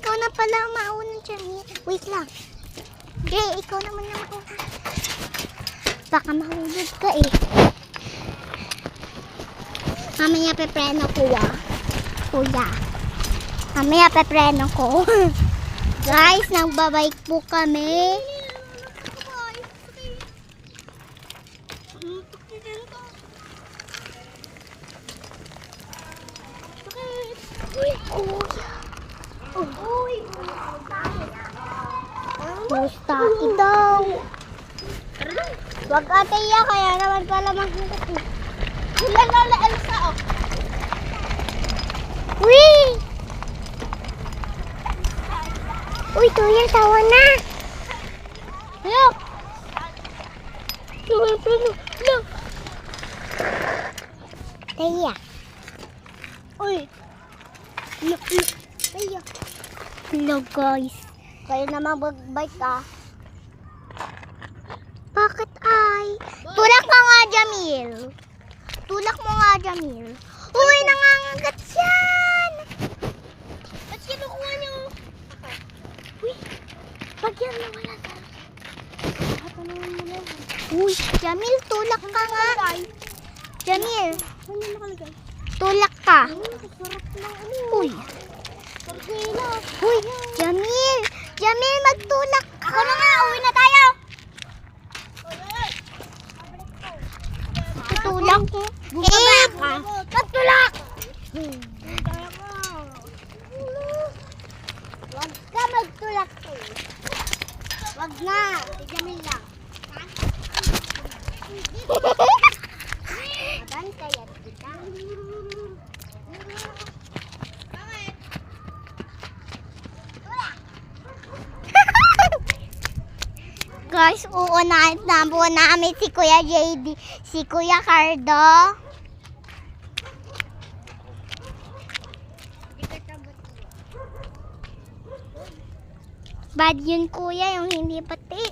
ikaw na pala ang mauna dyan. Wait lang. Jay, ikaw naman na mauna. Baka mahulog ka eh. Mamaya pepreno ko kuya. Mamaya pepreno ko. Guys, nagbabike po kami. Uy, kuya. Uy, mustaki daw. Wag ate iya, kaya naman pala maghingat eh. Sila lola Elsa oh. Uy! Uy, tuya, tawa na. Look! Look! Taya. Uy! Look! Taya. Hello guys. Kayo naman magbike ah. Bakit ay? Tulak ka nga, Jamil. Tulak mo nga, Jamil. Uy, nangangagat yan. Ba't kinukuha niyo? Uy, pag yan nawala tayo. Ito naman nawala. Uy, Jamil, tulak ka nga. Jamil. Ano nakalagay? Tulak ka. Uy. Uy, Jamil. Jamil, magtulak ka. Ako na nga, uwi na tayo. Tutulak mo? Magtulak! Wag ka magtulak eh. Wag na. Si Jamil lang. Mabantayan kita. Guys, uunahin na po namin si Kuya JD, si Kuya Cardo. Bad yun kuya, yung hindi pati.